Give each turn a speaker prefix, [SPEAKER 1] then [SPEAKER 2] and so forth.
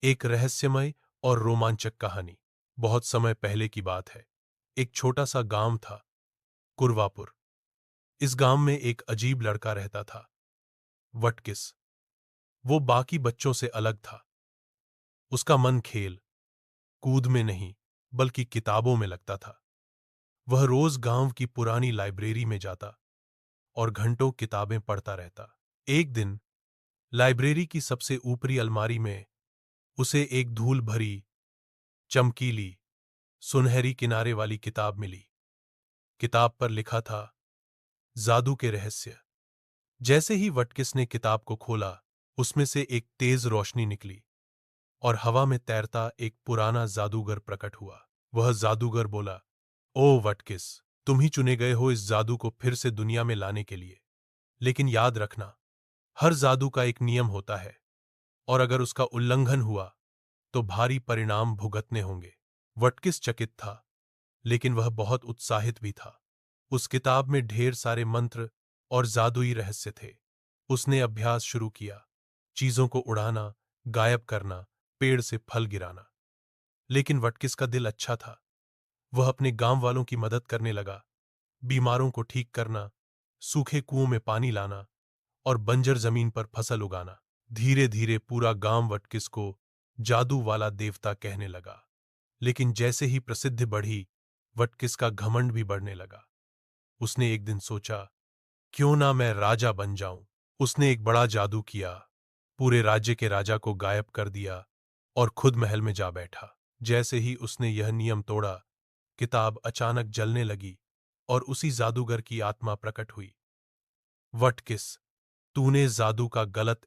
[SPEAKER 1] एक रहस्यमय और रोमांचक कहानी। बहुत समय पहले की बात है। एक छोटा सा गांव था, कुरवापुर। इस गांव में एक अजीब लड़का रहता था, वटकिस। वो बाकी बच्चों से अलग था। उसका मन खेल कूद में नहीं, बल्कि किताबों में लगता था। वह रोज गांव की पुरानी लाइब्रेरी में जाता और घंटों किताबें पढ़ता रहता। एक दिन लाइब्रेरी की सबसे ऊपरी अलमारी में उसे एक धूल भरी, चमकीली, सुनहरी किनारे वाली किताब मिली। किताब पर लिखा था, जादू के रहस्य। जैसे ही वटकिस ने किताब को खोला, उसमें से एक तेज रोशनी निकली और हवा में तैरता एक पुराना जादूगर प्रकट हुआ। वह जादूगर बोला, ओ वटकिस, तुम ही चुने गए हो इस जादू को फिर से दुनिया में लाने के लिए। लेकिन याद रखना, हर जादू का एक नियम होता है, और अगर उसका उल्लंघन हुआ तो भारी परिणाम भुगतने होंगे। वटकिस चकित था, लेकिन वह बहुत उत्साहित भी था। उस किताब में ढेर सारे मंत्र और जादुई रहस्य थे। उसने अभ्यास शुरू किया, चीजों को उड़ाना, गायब करना, पेड़ से फल गिराना। लेकिन वटकिस का दिल अच्छा था। वह अपने गांव वालों की मदद करने लगा, बीमारों को ठीक करना, सूखे कुओं में पानी लाना और बंजर जमीन पर फसल उगाना। धीरे धीरे पूरा गांव वटकिस को जादू वाला देवता कहने लगा। लेकिन जैसे ही प्रसिद्धि बढ़ी, वटकिस का घमंड भी बढ़ने लगा। उसने एक दिन सोचा, क्यों ना मैं राजा बन जाऊं। उसने एक बड़ा जादू किया, पूरे राज्य के राजा को गायब कर दिया और खुद महल में जा बैठा। जैसे ही उसने यह नियम तोड़ा, किताब अचानक जलने लगी और उसी जादूगर की आत्मा प्रकट हुई। वटकिस, तूने जादू का गलत